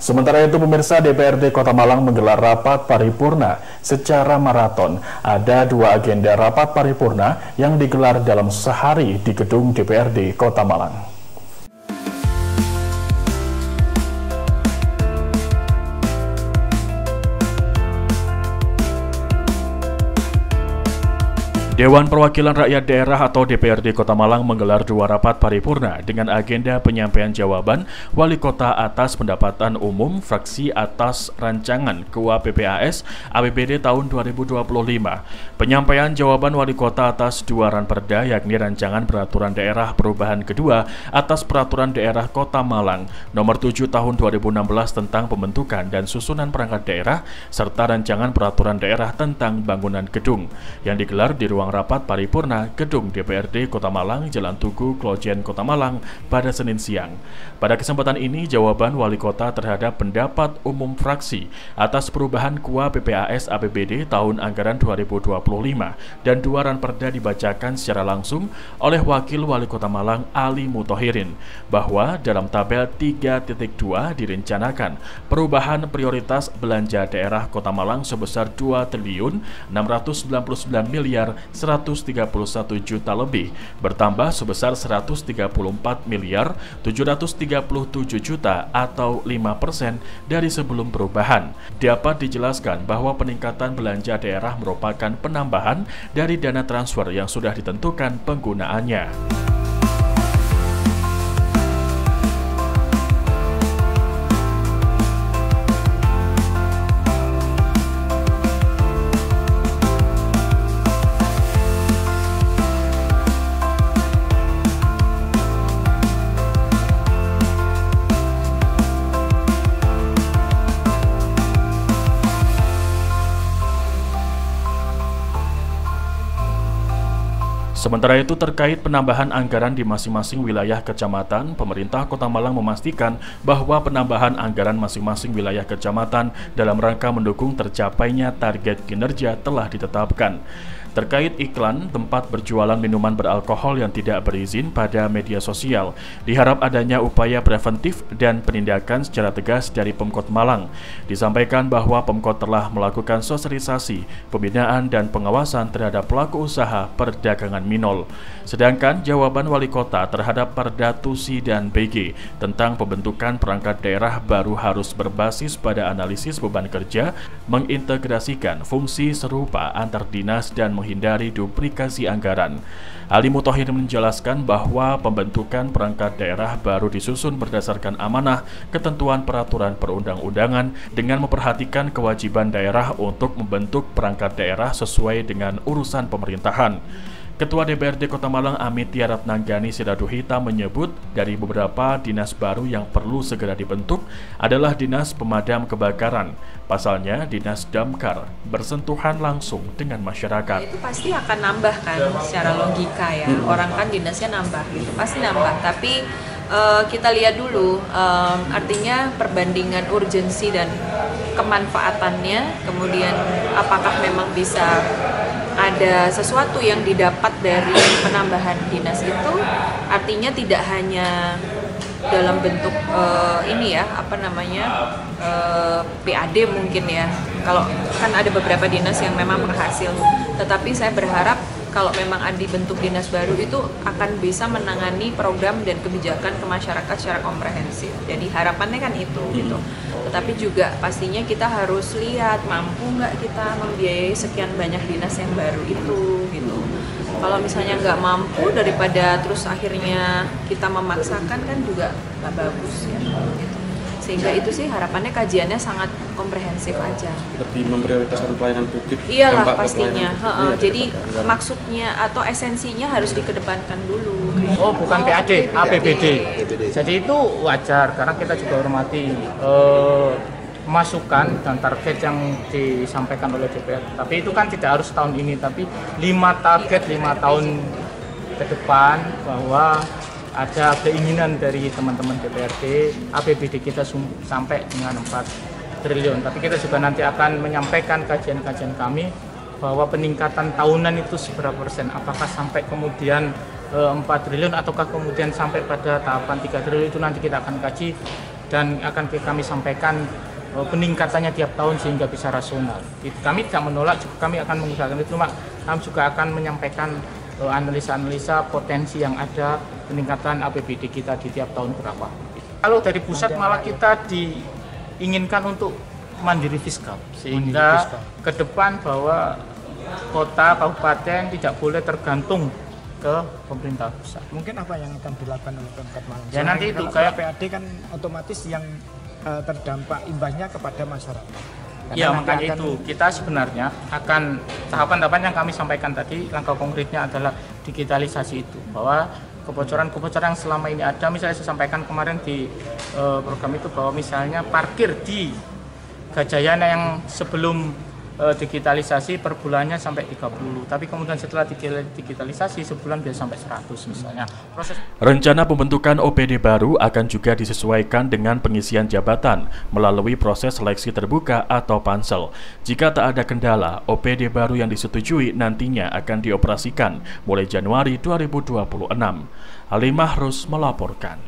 Sementara itu pemirsa, DPRD Kota Malang menggelar rapat paripurna secara maraton. Ada 2 agenda rapat paripurna yang digelar dalam sehari di gedung DPRD Kota Malang. Dewan Perwakilan Rakyat Daerah atau DPRD Kota Malang menggelar 2 rapat paripurna dengan agenda penyampaian jawaban Wali Kota atas pendapatan umum fraksi atas rancangan KUA PPAS APBD tahun 2025. Penyampaian jawaban Wali Kota atas 2 ranperda yakni rancangan peraturan daerah perubahan kedua atas peraturan daerah Kota Malang nomor 7 tahun 2016 tentang pembentukan dan susunan perangkat daerah serta rancangan peraturan daerah tentang bangunan gedung yang digelar di ruang rapat paripurna gedung DPRD Kota Malang, Jalan Tugu, Klojen, Kota Malang pada Senin siang. Pada kesempatan ini, jawaban Wali Kota terhadap pendapat umum fraksi atas perubahan KUA PPAS APBD tahun anggaran 2025 dan 2 ranperda dibacakan secara langsung oleh Wakil Wali Kota Malang Ali Muthohirin bahwa dalam tabel 3.2 direncanakan perubahan prioritas belanja daerah Kota Malang sebesar 2.699 miliar 131 juta lebih, bertambah sebesar 134 miliar 737 juta atau 5% dari sebelum perubahan. Dapat dijelaskan bahwa peningkatan belanja daerah merupakan penambahan dari dana transfer yang sudah ditentukan penggunaannya. Sementara itu, terkait penambahan anggaran di masing-masing wilayah kecamatan, pemerintah Kota Malang memastikan bahwa penambahan anggaran masing-masing wilayah kecamatan dalam rangka mendukung tercapainya target kinerja telah ditetapkan. Terkait iklan tempat berjualan minuman beralkohol yang tidak berizin pada media sosial, diharap adanya upaya preventif dan penindakan secara tegas dari Pemkot Malang. Disampaikan bahwa Pemkot telah melakukan sosialisasi, pembinaan dan pengawasan terhadap pelaku usaha perdagangan minol. Sedangkan jawaban Wali Kota terhadap Perda TUSI dan BG tentang pembentukan perangkat daerah baru harus berbasis pada analisis beban kerja, mengintegrasikan fungsi serupa antar dinas dan menghindari duplikasi anggaran. Ali Muthohirin menjelaskan bahwa pembentukan perangkat daerah baru disusun berdasarkan amanah ketentuan peraturan perundang-undangan dengan memperhatikan kewajiban daerah untuk membentuk perangkat daerah sesuai dengan urusan pemerintahan. Ketua DPRD Kota Malang Amitia Ratnanggani Siraduhita menyebut dari beberapa dinas baru yang perlu segera dibentuk adalah Dinas Pemadam Kebakaran. Pasalnya, Dinas Damkar bersentuhan langsung dengan masyarakat. Itu pasti akan nambah kan secara logika ya. Orang kan dinasnya nambah gitu, pasti nambah. Tapi kita lihat dulu, artinya perbandingan urgensi dan kemanfaatannya, kemudian apakah memang bisa ada sesuatu yang didapat dari penambahan dinas itu, artinya tidak hanya dalam bentuk PAD mungkin ya. Kalau kan ada beberapa dinas yang memang berhasil, tetapi saya berharap kalau memang ada bentuk dinas baru itu akan bisa menangani program dan kebijakan ke masyarakat secara komprehensif. Jadi harapannya kan itu gitu. Tetapi juga pastinya kita harus lihat mampu nggak kita membiayai sekian banyak dinas yang baru itu gitu. Kalau misalnya nggak mampu, daripada terus akhirnya kita memaksakan kan juga nggak bagus ya gitu. Sehingga itu sih harapannya kajiannya sangat komprehensif aja. Lebih memprioritaskan pelayanan publik. Iyalah pastinya. Jadi maksudnya atau esensinya harus dikedepankan dulu. Oh, bukan PAD, APBD. Jadi itu wajar karena kita juga hormati masukan dan target yang disampaikan oleh DPR. Tapi itu kan tidak harus tahun ini, tapi 5 target 5 tahun ke depan bahwa ada keinginan dari teman-teman DPRD APBD kita sampai dengan 4 triliun. Tapi kita juga nanti akan menyampaikan kajian-kajian kami bahwa peningkatan tahunan itu seberapa persen. Apakah sampai kemudian 4 triliun ataukah kemudian sampai pada tahapan 3 triliun, itu nanti kita akan kaji dan akan kami sampaikan peningkatannya tiap tahun sehingga bisa rasional. Kami tidak menolak, kami akan mengusahakan itu, cuma kami juga akan menyampaikan analisa-analisa potensi yang ada peningkatan APBD kita di tiap tahun berapa. Kalau dari pusat malah kita diinginkan untuk mandiri fiskal, sehingga ke depan bahwa kota, kabupaten tidak boleh tergantung ke pemerintah pusat. Mungkin apa yang akan dilakukan oleh Pemkab Malang? Ya nanti itu kayak PAD kan otomatis yang terdampak imbasnya kepada masyarakat. Ya makanya itu kita sebenarnya akan tahapan-tahapan yang kami sampaikan tadi, langkah konkretnya adalah digitalisasi itu, bahwa kebocoran-kebocoran yang selama ini ada, misalnya saya sampaikan kemarin di program itu bahwa misalnya parkir di Gajayana yang sebelum digitalisasi per bulannya sampai 30, tapi kemudian setelah digitalisasi sebulan bisa sampai 100 misalnya. Rencana pembentukan OPD baru akan juga disesuaikan dengan pengisian jabatan melalui proses seleksi terbuka atau pansel. Jika tak ada kendala, OPD baru yang disetujui nantinya akan dioperasikan mulai Januari 2026. Halimah Rus melaporkan.